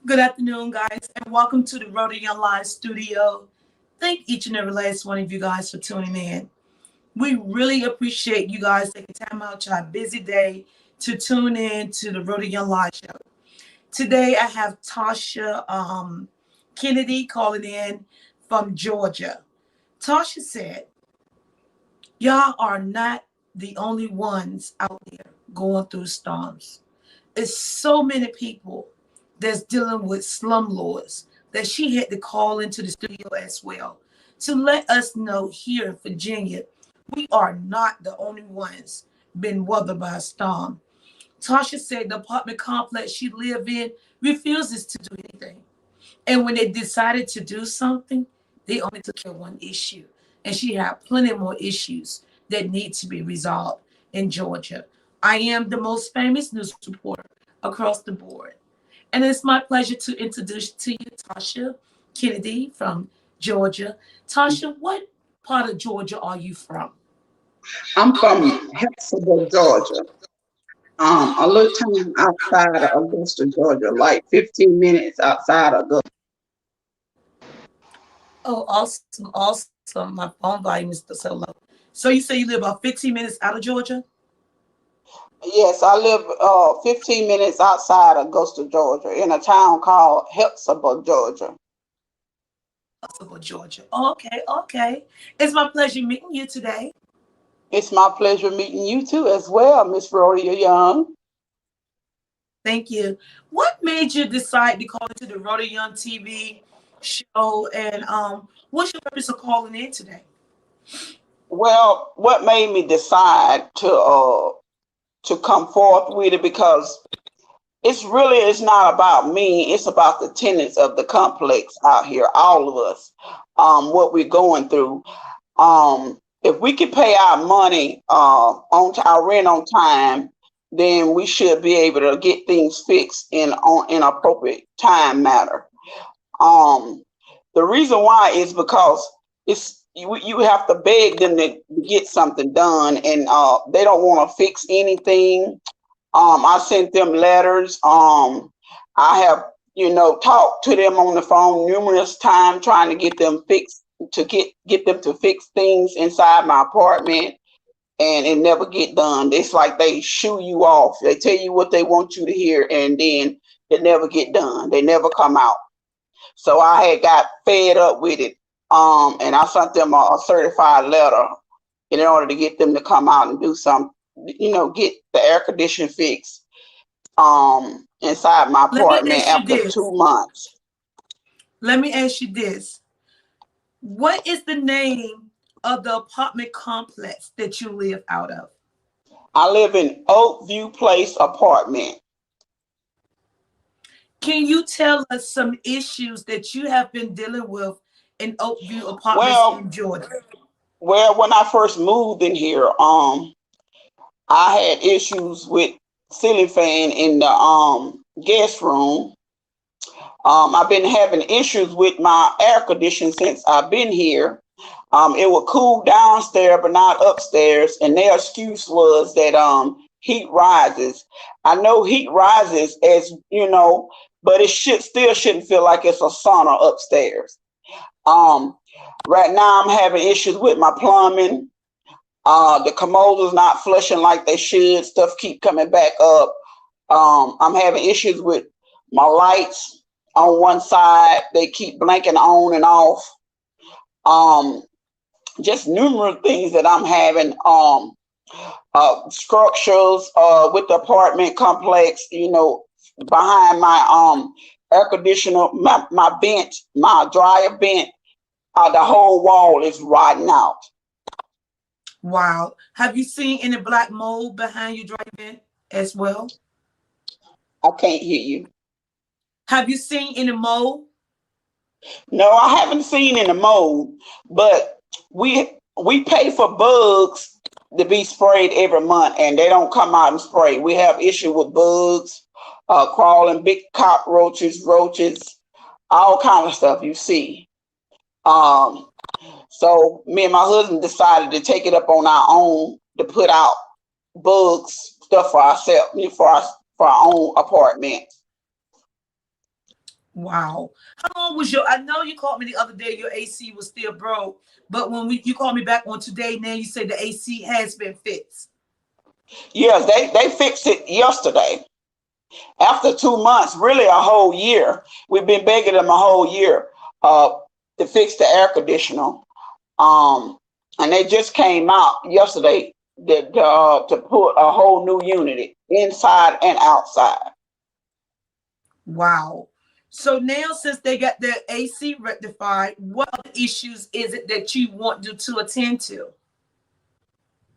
Good afternoon, guys, and welcome to the Rotary Live studio. Thank each and every last one of you guys for tuning in. We really appreciate you guys taking time out your busy day to tune in to the Rotary Live show. Today, I have Tasha Kennedy calling in from Georgia. Tasha said, "Y'all are not the only ones out there going through storms. It's so many people that's dealing with slumlords that she had to call into the studio as well to let us know here in Virginia, we are not the only ones been weathered by a storm." Tasha said the apartment complex she lived in refuses to do anything. And when they decided to do something, they only took care of one issue. And she had plenty more issues that need to be resolved in Georgia. I am the most famous news reporter across the board. And it's my pleasure to introduce to you Tasha Kennedy from Georgia. Tasha, what part of Georgia are you from? I'm from Hephzibah, Georgia. A little town outside of Augusta, Georgia, like 15 minutes outside of Augusta. Oh, awesome, awesome. My phone volume is so low. So you say you live about 15 minutes out of Georgia? Yes, I live 15 minutes outside of Augusta, Georgia, in a town called Hephzibah, Georgia. Possible, Georgia. Okay, okay. It's my pleasure meeting you today. It's my pleasure meeting you too as well, Miss Rodeo Young. Thank you. What made you decide to call into the Rhoda Young TV show? And what's your purpose of calling in today? Well, what made me decide to come forth with it because it's not about me, it's about the tenants of the complex out here, all of us, what we're going through. If we can pay our money our rent on time, then we should be able to get things fixed in appropriate time matter. Um, the reason why is because you have to beg them to get something done, and they don't want to fix anything. I sent them letters. I have, talked to them on the phone numerous times trying to get them fixed, to get them to fix things inside my apartment, and it never get done. It's like they shoo you off. They tell you what they want you to hear, and then it never get done. They never come out. So I had got fed up with it. And I sent them a certified letter in order to get them to come out and do some, get the air conditioning fixed inside my Let me apartment ask you after this. 2 months. Let me ask you this. What is the name of the apartment complex that you live out of? I live in Oakview Place apartment. Can you tell us some issues that you have been dealing with in Oakview Apartments Well, in Georgia? when I first moved in here, I had issues with ceiling fan in the guest room. I've been having issues with my air conditioning since I've been here. It would cool downstairs but not upstairs, and their excuse was that heat rises. I know heat rises, as you know, but it shouldn't feel like it's a sauna upstairs. Um, right now I'm having issues with my plumbing. The commodes not flushing like they should. Stuff keep coming back up. I'm having issues with my lights on one side. They keep blinking on and off. Um, just numerous things that I'm having. Structures with the apartment complex, behind my air conditioner, my bench, my dryer bench, the whole wall is rotting out. Wow. Have you seen any black mold behind your driving as well? I can't hear you. Have you seen any mold? No, I haven't seen any mold, but we pay for bugs to be sprayed every month, and they don't come out and spray. We have issue with bugs, crawling, big cockroaches, roaches, all kind of stuff you see. Um, so me and my husband decided to take it up on our own to put out bugs stuff for ourselves, for our own apartment. Wow. How long was your? I know you called me the other day. Your AC was still broke, but when you called me back on today, now you say the AC has been fixed. Yes, they fixed it yesterday. After 2 months, really a whole year. We've been begging them a whole year to fix the air conditioner. And they just came out yesterday to put a whole new unit inside and outside. Wow. So now, since they got their AC rectified, what other issues is it that you want to attend to?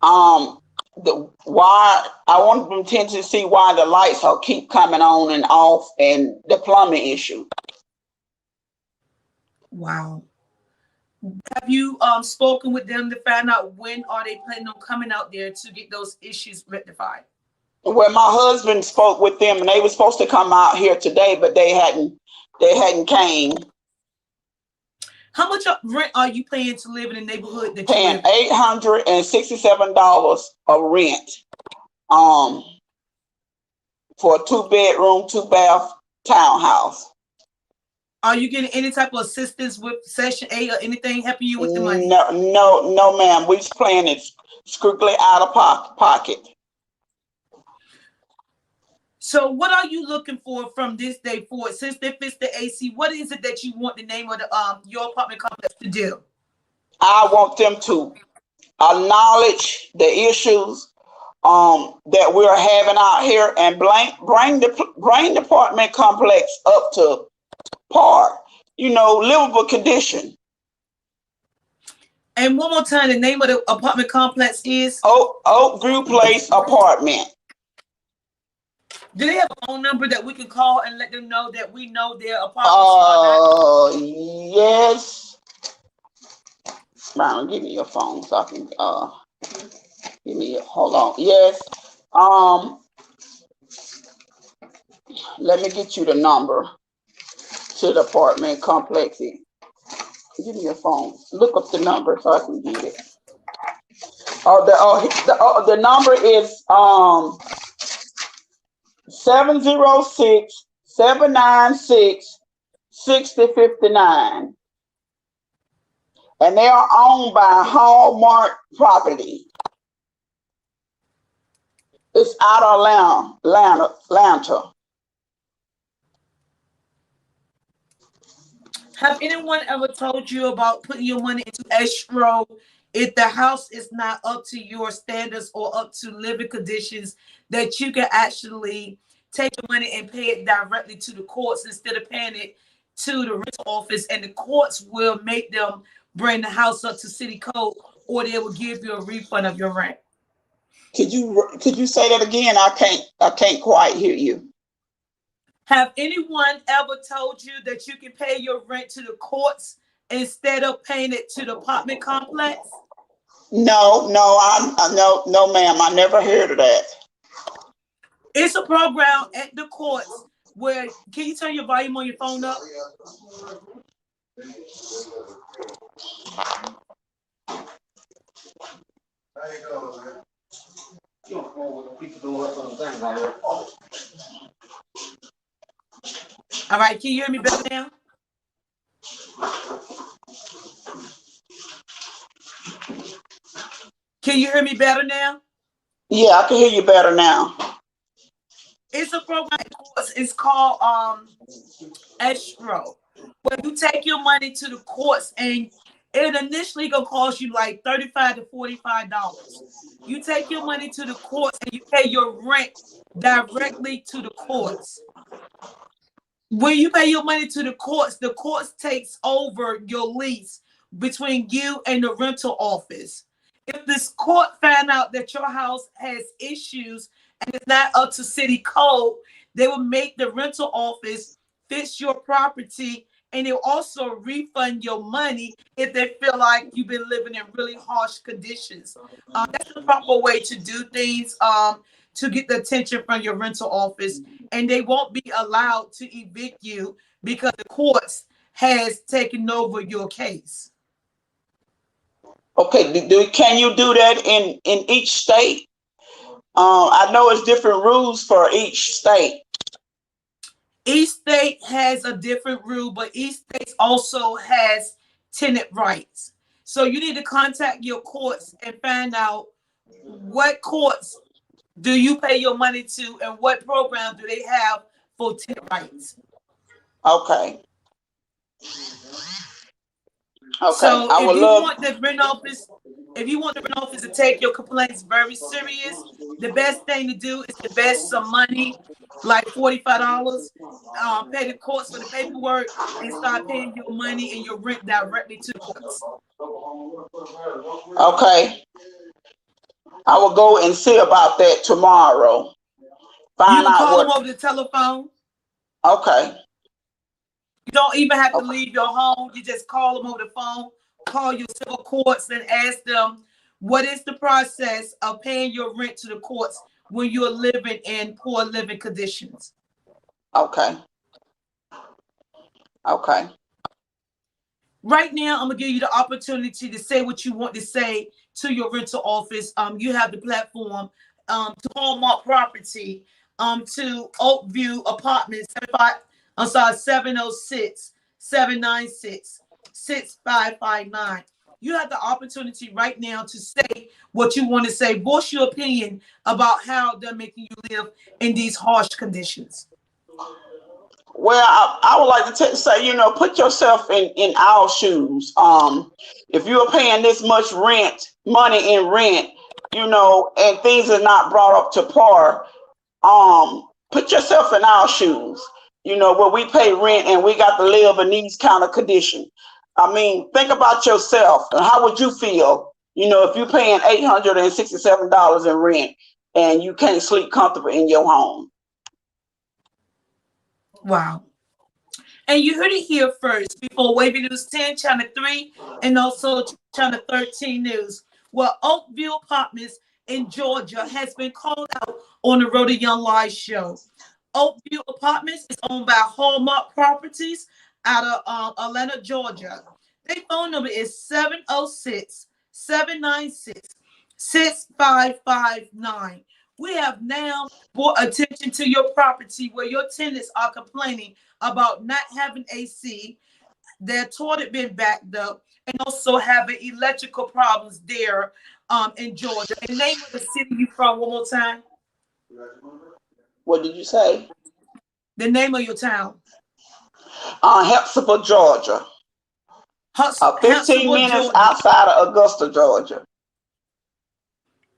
The why I want them to see why the lights are keep coming on and off, and the plumbing issue. Wow. Have you spoken with them to find out when are they planning on coming out there to get those issues rectified? Well, my husband spoke with them, and they were supposed to come out here today, but they hadn't came. How much rent are you paying to live in the neighborhood that you Paying live in? $867 of rent for a 2-bedroom, 2-bath townhouse. Are you getting any type of assistance with Section 8 or anything helping you with the money? No, ma'am. We're just paying it strictly out of pocket. So what are you looking for from this day forward? Since they fixed the AC, what is it that you want the name of the your apartment complex to do? I want them to acknowledge the issues that we're having out here, and bring the apartment complex up to par, livable condition. And one more time, the name of the apartment complex is Oakview Place Apartment. Do they have a phone number that we can call and let them know that we know their apartments? Yes. Brown, give me your phone so I can hold on. Yes. Let me get you the number to the apartment complex. Give me your phone. Look up the number so I can get it. The number is 706-796-6059. And they are owned by Hallmark Property. It's out of Atlanta. Have anyone ever told you about putting your money into escrow if the house is not up to your standards or up to living conditions, that you can actually take the money and pay it directly to the courts instead of paying it to the rental office, and the courts will make them bring the house up to city code, or they will give you a refund of your rent? Could you say that again? I can't quite hear you. Have anyone ever told you that you can pay your rent to the courts instead of paying it to the apartment complex? No, ma'am. I never heard of that. It's a program at the courts where, can you turn your volume on your phone up? All right, can you hear me better now? Can you hear me better now? Yeah, I can hear you better now. It's a program. It's called escrow, where you take your money to the courts, and it initially gonna cost you like $35 to $45. You take your money to the courts and you pay your rent directly to the courts. When you pay your money to the courts takes over your lease between you and the rental office. If this court found out that your house has issues and it's not up to city code, they will make the rental office fix your property, and they'll also refund your money if they feel like you've been living in really harsh conditions. That's the proper way to do things to get the attention from your rental office, and they won't be allowed to evict you because the courts has taken over your case. Okay, can you do that in each state? I know it's different rules for each state. Each state has a different rule, but each state also has tenant rights. So you need to contact your courts and find out what courts do you pay your money to and what program do they have for tenant rights. Okay. Okay. So I would if you love. want the rent office, if you want the rent office to take your complaints very serious, the best thing to do is invest some money, like $45, pay the courts for the paperwork, and start paying your money and your rent directly to the courts. Okay. I will go and see about that tomorrow. You Find can out call them what. over the telephone. Okay. You don't even have to Okay. leave your home. You just call them over the phone, call your civil courts and ask them what is the process of paying your rent to the courts when you're living in poor living conditions. Okay. Okay. Right now, I'm gonna give you the opportunity to say what you want to say to your rental office. You have the platform to Hallmark Property, to Oakview Apartments, 706 796 6559. You have the opportunity right now to say what you want to say. Voice your opinion about how they're making you live in these harsh conditions. Well, I would like to say, put yourself in our shoes. If you're paying this much money in rent, and things are not brought up to par, put yourself in our shoes. Where we pay rent and we got to live in these kind of conditions. I mean, think about yourself and how would you feel, if you're paying $867 in rent and you can't sleep comfortable in your home. Wow. And you heard it here first before Wavy News 10, Channel 3, and also Channel 13 News. Well, Oakville Apartments in Georgia has been called out on the Road to Young Live show. Oakville Apartments is owned by Hallmark Properties out of Atlanta, Georgia. Their phone number is 706 796 6559. We have now brought attention to your property where your tenants are complaining about not having AC, their toilet been backed up, and also having electrical problems there in Georgia. And name of the city you from one more time. What did you say? The name of your town. Hephzibah, Georgia. 15 Hephzibah, minutes Georgia. outside of Augusta, Georgia.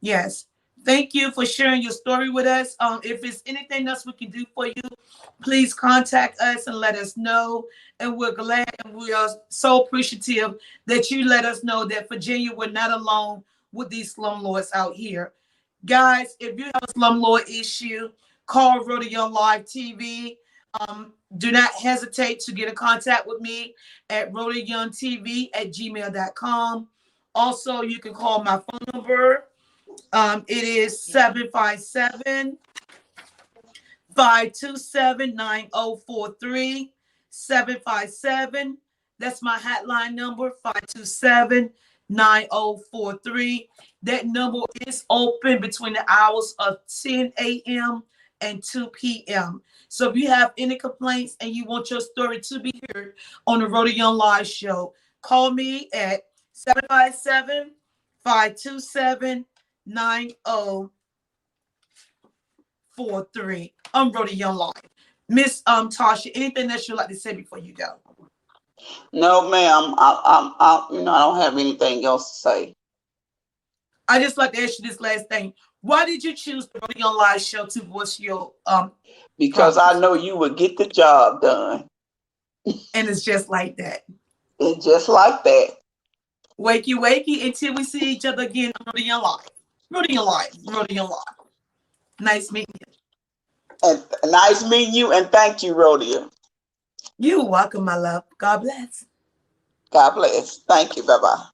Yes. Thank you for sharing your story with us. If there's anything else we can do for you, please contact us and let us know. And we're glad and we are so appreciative that you let us know that Virginia, we're not alone with these slumlords out here. Guys, if you have a slumlord issue, call Rodeo Live TV. Do not hesitate to get in contact with me at rodeoyoungtv@gmail.com. Also, you can call my phone number. It is 757-527-9043. 757. That's my hotline number, 527-9043. That number is open between the hours of 10 a.m. and 2 p.m. So if you have any complaints and you want your story to be heard on the Road to Young Live show, call me at 757-527-9043. I'm Road to Young Live. Miss Tasha, anything that you'd like to say before you go? No, ma'am. I don't have anything else to say. I just like to ask you this last thing. Why did you choose the Road to Young Live show to voice your because problems? I know you would get the job done. And it's just like that. It's just like that. Wakey, wakey, until we see each other again on Road to Young Live. Road to Young Live. Road to Young Live. Nice meeting you. And nice meeting you, and thank you, Rodeo. You're welcome, my love. God bless. God bless. Thank you. Bye-bye.